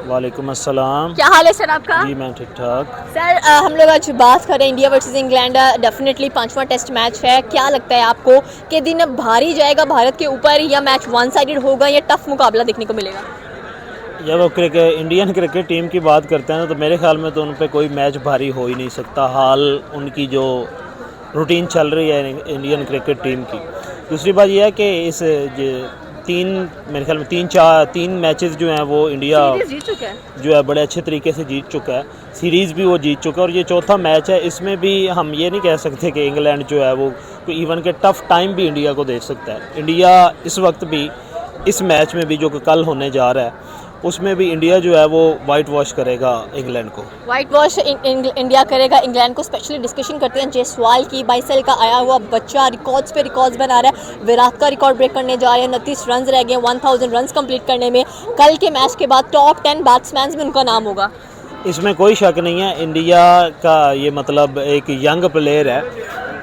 वालेकुम अस्सलाम। क्या हाल है सर आपका? जी मैं ठीक ठाक। सर हम लोग आज बात करें इंडिया वर्सेस इंग्लैंड। डेफिनेटली पांचवा टेस्ट मैच है। क्या लगता है आपको कि दिन अब भारी जाएगा भारत के ऊपर या मैच वन साइडेड होगा या टफ मुकाबला देखने को मिलेगा? जब वो इंडियन क्रिकेट टीम की बात करते हैं ना, तो मेरे ख्याल में तो उन पे कोई मैच भारी हो ही नहीं सकता। हाल उनकी जो रूटीन चल रही है इंडियन क्रिकेट टीम की। दूसरी बात यह है कि इस मेरे ख्याल में तीन मैचेस जो हैं वो इंडिया जीत चुका है, जो है बड़े अच्छे तरीके से जीत चुका है। सीरीज़ भी वो जीत चुका है और ये चौथा मैच है। इसमें भी हम ये नहीं कह सकते कि इंग्लैंड जो है वो कोई इवन के टफ़ टाइम भी इंडिया को दे सकता है। इंडिया इस वक्त भी इस मैच में भी जो कि कल होने जा रहा है उसमें भी इंडिया जो है वो वाइट वॉश करेगा इंग्लैंड को। वाइट वॉश इंडिया करेगा इंग्लैंड को। स्पेशली डिस्कशन करते हैं जयसवाल की। 22 साल का आया हुआ बच्चा रिकॉर्ड्स पे रिकॉर्ड्स बना रहा है। विराट का रिकॉर्ड ब्रेक करने जा रहे हैं। 29 रन रह गए 1000 रन कंप्लीट करने में। कल के मैच के बाद टॉप 10 बैट्समैन में उनका नाम होगा। इसमें कोई शक नहीं है। इंडिया का ये मतलब एक यंग प्लेयर है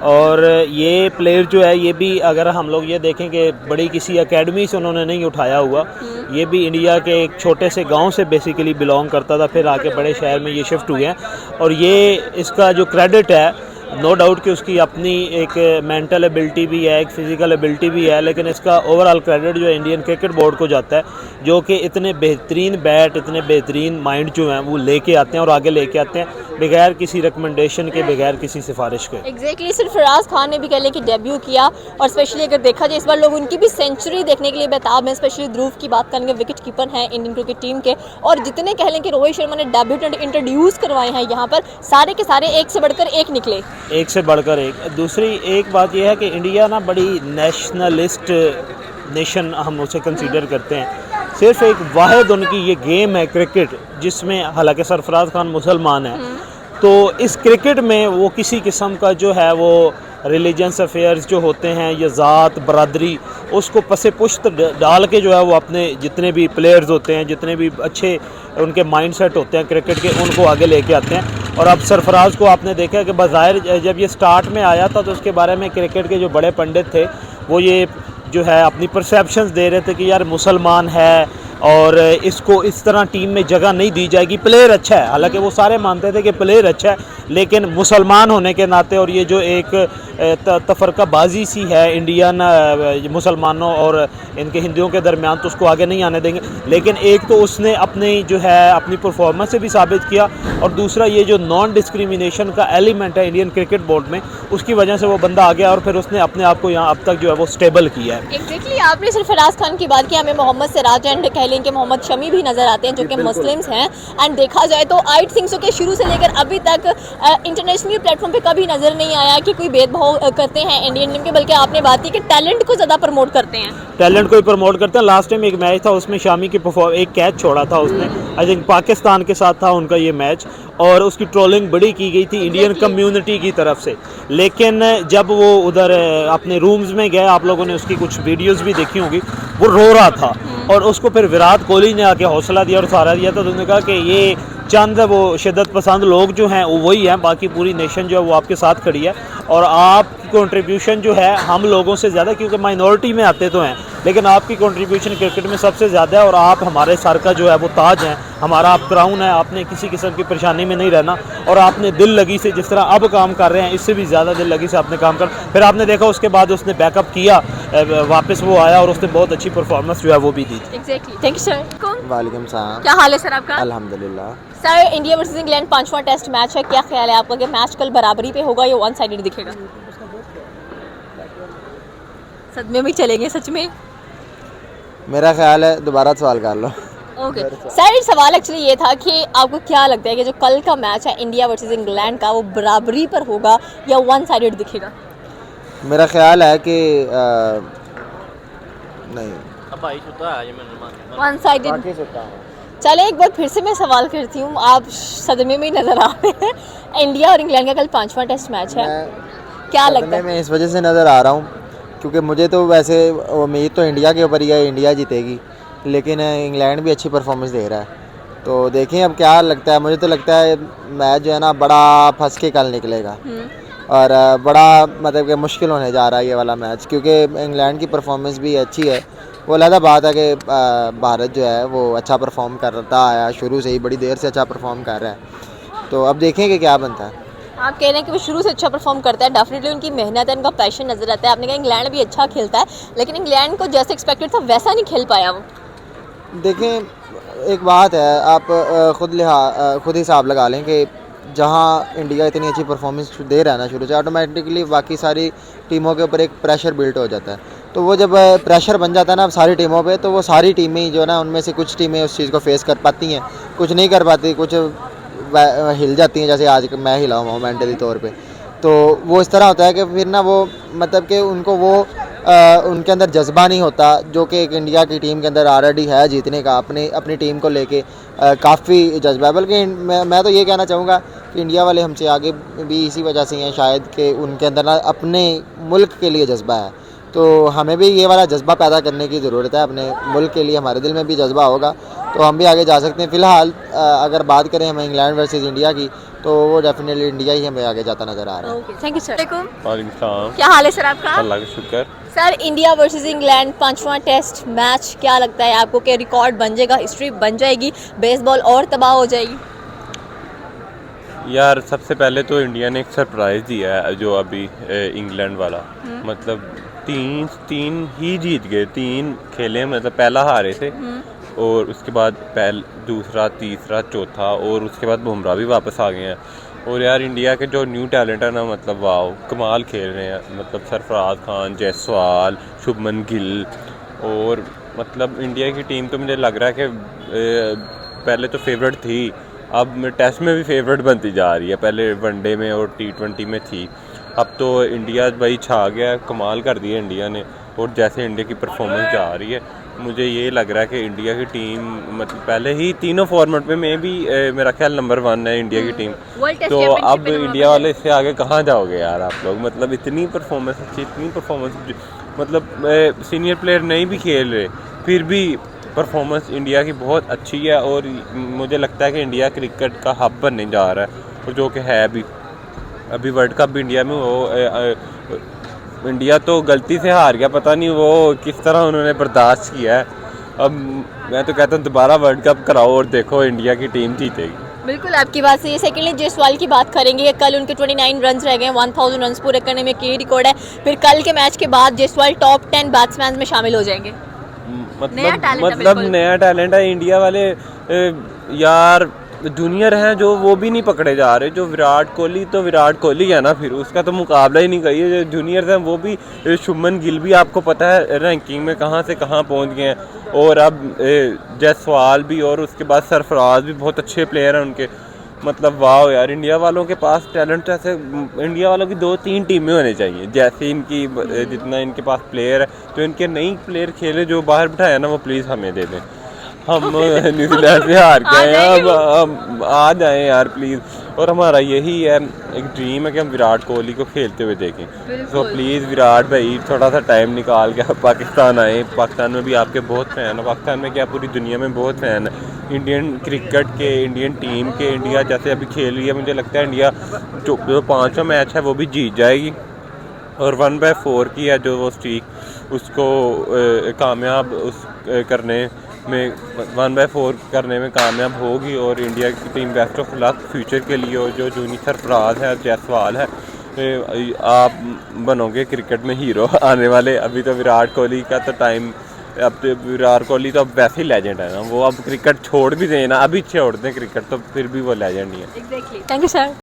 और ये प्लेयर जो है ये भी अगर हम लोग ये देखें कि बड़ी किसी एकेडमी से उन्होंने नहीं उठाया हुआ। ये भी इंडिया के एक छोटे से गांव से बेसिकली बिलोंग करता था, फिर आके बड़े शहर में ये शिफ्ट हुए हैं और ये इसका जो क्रेडिट है नो डाउट कि उसकी अपनी एक मेंटल एबिलिटी भी है, एक फ़िज़िकल एबिलिटी भी है, लेकिन इसका ओवरऑल क्रेडिट जो है इंडियन क्रिकेट बोर्ड को जाता है, जो कि इतने बेहतरीन बैट, इतने बेहतरीन माइंड जो हैं वो लेके आते हैं और आगे लेके आते हैं बगैर किसी रिकमेंडेशन के, बगैर किसी सिफारिश के। एग्जैक्टली सिर्फ फराज खान ने भी कह लें कि डेब्यू किया और स्पेशली अगर देखा जाए इस बार लोग उनकी भी सेंचुरी देखने के लिए बेताब हैं। स्पेशली ध्रुव की बात करेंगे, विकेट कीपर हैं इंडियन क्रिकेट टीम के। और जितने कह लें कि रोहित शर्मा ने डेब्यूटेंट इंट्रोड्यूस करवाए हैं यहाँ पर, सारे के सारे एक से बढ़कर एक निकले, एक से बढ़कर एक। दूसरी एक बात यह है कि इंडिया ना बड़ी नेशनलिस्ट नेशन हम उसे कंसीडर करते हैं। सिर्फ एक वाहिद उनकी ये गेम है क्रिकेट, जिसमें हालांकि सरफराज खान मुसलमान है, तो इस क्रिकेट में वो किसी किस्म का जो है वो रिलीजियस अफेयर्स जो होते हैं या ज़ात बरादरी, उसको पसे पुश्त डाल के जो है वो अपने जितने भी प्लेयर्स होते हैं, जितने भी अच्छे उनके माइंडसेट होते हैं क्रिकेट के, उनको आगे लेके आते हैं। और अब सरफराज को आपने देखा कि बज़ाहिर जब ये स्टार्ट में आया था तो उसके बारे में क्रिकेट के जो बड़े पंडित थे वो ये जो है अपनी परसेप्शंस दे रहे थे कि यार मुसलमान है और इसको इस तरह टीम में जगह नहीं दी जाएगी। प्लेयर अच्छा है, हालांकि वो सारे मानते थे कि प्लेयर अच्छा है, लेकिन मुसलमान होने के नाते और ये जो एक तफरकाबाजी सी है इंडियन मुसलमानों और इनके हिंदुओं के दरमियान, तो उसको आगे नहीं आने देंगे। लेकिन एक तो उसने अपनी जो है अपनी परफॉर्मेंस से भी साबित किया और दूसरा ये जो नॉन डिस्क्रिमिनेशन का एलिमेंट है इंडियन क्रिकेट बोर्ड में, उसकी वजह से वो बंदा आ गया और फिर उसने अपने आप को यहाँ अब तक जो है वो स्टेबल किया है। एग्जैक्टली आपने सिर्फ फराज खान की बात की, हमें मोहम्मद सिराज एंड कह लें कि मोहम्मद शमी भी नजर आते हैं जो कि मुस्लिम्स हैं। एंड देखा जाए तो आई थिंक सो कि शुरू से लेकर अभी तक इंटरनेशनल प्लेटफॉर्म पे कभी नजर नहीं आया कि कोई भेदभाव करते हैं इंडियन टीम के, बल्कि आपने बात की कि टैलेंट को ज़्यादा प्रमोट करते हैं। टैलेंट को ही प्रमोट करते हैं। लास्ट टाइम एक मैच था उसमें शामी की एक कैच छोड़ा था उसने, आई थिंक पाकिस्तान के साथ था उनका ये मैच, और उसकी ट्रोलिंग बड़ी की गई थी इंडियन कम्युनिटी की तरफ से। लेकिन जब वो उधर अपने रूम्स में गए, आप लोगों ने उसकी कुछ वीडियोस भी देखी होंगी, वो रो रहा था और उसको फिर विराट कोहली ने आके हौसला दिया और सहारा दिया। तो उन्होंने कहा कि ये चंद वो शिद्दत पसंद लोग जो हैं वो वही हैं, बाकी पूरी नेशन जो है वो आपके साथ खड़ी है और आपकी कंट्रीब्यूशन जो है हम लोगों से ज़्यादा, क्योंकि माइनॉरिटी में आते तो हैं, लेकिन आपकी कंट्रीब्यूशन क्रिकेट में सबसे ज़्यादा है और आप हमारे सर का जो है वो ताज हैं, हमारा आप क्राउन है। आपने किसी किस्म की परेशानी में नहीं रहना और आपने दिल लगी से जिस तरह अब काम कर रहे हैं, इससे भी ज़्यादा दिल लगी से आपने काम कर। फिर आपने देखा उसके बाद उसने बैकअप किया, वापस वो आया और उसने बहुत अच्छी परफॉर्मेंस जो है वो भी दी थी। Exactly, thank you sir. वालेकुम सलाम। क्या हाल है सर आपका? अल्हम्दुलिल्लाह। सर इंडिया वर्सेस इंग्लैंड पांचवा टेस्ट मैच है, क्या ख्याल है आपका कि मैच कल बराबरी पे होगा या वन साइडेड दिखेगा? सदमे में चलेंगे सच में? मेरा ख्याल है दोबारा सवाल कर लो। ओके सर, सवाल एक्चुअली ये था कि आपको क्या लगता है कि जो कल का मैच है इंडिया वर्सेस इंग्लैंड का, वो बराबरी पर होगा या वन साइडेड दिखेगा? मेरा ख्याल है कि नहीं, वन साइडेड। चले एक बार फिर से मैं सवाल करती हूँ, आप सदमे में ही नजर आ रहे हैं। इंडिया और इंग्लैंड का कल पांचवा टेस्ट मैच है, क्या लगता है? मैं इस वजह से नज़र आ रहा हूँ क्योंकि मुझे तो वैसे उम्मीद तो इंडिया के ऊपर ही है, इंडिया जीतेगी, लेकिन इंग्लैंड भी अच्छी परफॉर्मेंस दे रहा है। तो देखें अब क्या लगता है। मुझे तो लगता है मैच जो है ना बड़ा फंस के कल निकलेगा और बड़ा मतलब कि मुश्किल होने जा रहा है ये वाला मैच, क्योंकि इंग्लैंड की परफॉर्मेंस भी अच्छी है वो अलग बात है कि भारत जो है वो अच्छा परफॉर्म करता आया, शुरू से ही बड़ी देर से अच्छा परफॉर्म कर रहा है। तो अब देखेंगे क्या बनता है। आप कह रहे हैं कि वो शुरू से अच्छा परफॉर्म करता है, डेफिनेटली उनकी मेहनत है, उनका पैशन नजर आता है। आपने कहा इंग्लैंड भी अच्छा खेलता है, लेकिन इंग्लैंड को जैसे एक्सपेक्टेड था वैसा नहीं खेल पाया वो। देखें एक बात है, आप खुद हिसाब लगा लें कि जहाँ इंडिया इतनी अच्छी परफॉर्मेंस दे रहा है ना शुरू से, ऑटोमेटिकली बाकी सारी टीमों के ऊपर एक प्रेशर बिल्ट हो जाता है। तो वो जब प्रेशर बन जाता है ना सारी टीमों पे, तो वो सारी टीमें ही जो है ना, उनमें से कुछ टीमें उस चीज़ को फेस कर पाती हैं, कुछ नहीं कर पाती, कुछ हिल जाती हैं, जैसे आज मैं हिला हुआ हूँ मेंटली तौर पे। तो वो इस तरह होता है कि फिर ना वो मतलब कि उनको वो उनके अंदर जज्बा नहीं होता जो कि एक इंडिया की टीम के अंदर ऑलरेडी है जीतने का, अपनी टीम को लेके काफ़ी जज्बा है। बल्कि मैं तो ये कहना चाहूँगा कि इंडिया वाले हमसे आगे भी इसी वजह से हैं शायद, कि उनके अंदर ना अपने मुल्क के लिए जज्बा है। तो हमें भी ये वाला जज्बा पैदा करने की ज़रूरत है अपने मुल्क के लिए। हमारे दिल में भी जज्बा होगा तो हम भी आगे जा सकते हैं। फ़िलहाल अगर बात करें हमें इंग्लैंड वर्सेस इंडिया की, तो वो डेफिनेटली इंडिया ही हमें आगे जाता नज़र आ रहा है। Okay, thank you sir. वालेकुम सलाम। क्या हाल है सर आपका? अल्लाह का शुक्र। सर इंडिया वर्सेस इंग्लैंड 5वां टेस्ट मैच, क्या लगता है आपको कि रिकॉर्ड बन जाएगा, हिस्ट्री बन जाएगी, बेसबॉल और तबाह हो जाएगी? यार सबसे पहले तो इंडिया ने एक सरप्राइज़ दिया है जो अभी इंग्लैंड वाला, मतलब तीन ही जीत गए, 3 खेले, मतलब पहला हारे थे और उसके बाद दूसरा, तीसरा, चौथा और उसके बाद बुमराह भी वापस आ गए हैं। और यार इंडिया के जो न्यू टैलेंट है ना, मतलब वाह कमाल खेल रहे हैं, मतलब सरफराज खान, जायसवाल, शुभमन गिल। और मतलब इंडिया की टीम तो मुझे लग रहा है कि पहले तो फेवरेट थी, अब टेस्ट में भी फेवरेट बनती जा रही है। पहले वनडे में और T20 में थी, अब तो इंडिया भाई छा गया, कमाल कर दिया इंडिया ने। और जैसे इंडिया की परफॉर्मेंस जा रही है, मुझे ये लग रहा है कि इंडिया की टीम मतलब पहले ही तीनों फॉर्मेट में भी मेरा ख्याल नंबर 1 है इंडिया की टीम। तो अब इंडिया वाले इससे आगे कहाँ जाओगे यार आप लोग, मतलब इतनी परफॉर्मेंस अच्छी, इतनी परफॉर्मेंस, मतलब सीनियर प्लेयर नहीं भी खेल रहे फिर भी परफॉर्मेंस इंडिया की बहुत अच्छी है। और मुझे लगता है कि इंडिया क्रिकेट का हब बनने जा रहा है, और जो कि है अभी वर्ल्ड कप भी इंडिया में इंडिया तो गलती से हार गया, पता नहीं वो किस तरह उन्होंने बर्दाश्त किया है। अब मैं तो कहता हूँ दोबारा वर्ल्ड कप कराओ और देखो इंडिया की टीम जीतेगी। बिल्कुल आपकी बात सही है। सेकेंडली जायसवाल की बात करेंगे, कल उनके 29 रन रह गए, 1000 रन पूरे करने में की रिकॉर्ड है। फिर कल के मैच के बाद जायसवाल टॉप 10 बैट्समैन में शामिल हो जाएंगे। मतलब नया टैलेंट है इंडिया वाले यार, जूनियर हैं जो वो भी नहीं पकड़े जा रहे। जो विराट कोहली है ना, फिर उसका तो मुकाबला ही नहीं करिए। जो जूनियर्स हैं वो भी, शुभमन गिल भी आपको पता है रैंकिंग में कहाँ से कहाँ पहुँच गए हैं, और अब जायसवाल भी, और उसके बाद सरफराज भी बहुत अच्छे प्लेयर हैं उनके। मतलब वाह यार, इंडिया वालों के पास टैलेंट, जैसे इंडिया वालों की 2-3 टीमें होनी चाहिए जैसे इनकी, जितना इनके पास प्लेयर है। तो इनके नई प्लेयर खेले जो बाहर बिठाया ना, वो प्लीज़ हमें दे दें। हम न्यूजीलैंड से हार के आए हैं, अब आ जाएं यार प्लीज़। और हमारा यही है, एक ड्रीम है कि हम विराट कोहली को खेलते हुए देखें। तो प्लीज़ विराट भाई थोड़ा सा टाइम निकाल के पाकिस्तान आए। पाकिस्तान में भी आपके बहुत फ़ैन है, पाकिस्तान में क्या पूरी दुनिया में बहुत फ़ैन है इंडियन क्रिकेट के, इंडियन टीम के। इंडिया जैसे अभी खेल रही है, मुझे लगता है इंडिया जो 5वां मैच है वो भी जीत जाएगी। और 1/4 की है जो वो स्ट्रीक, उसको कामयाब करने में 1/4 करने में कामयाब होगी। और इंडिया की team best of luck future के लिए। और जो जूनियर सरफराज है, जायसवाल है, आप बनोगे क्रिकेट में हीरो आने वाले। अभी तो विराट कोहली का तो टाइम, अब तो विराट कोहली तो अब वैसे ही लेजेंड है ना, वो अब क्रिकेट छोड़ भी देना, अभी छोड़ दें क्रिकेट तो फिर भी वो लेजेंड ही है। Exactly, thank you sir.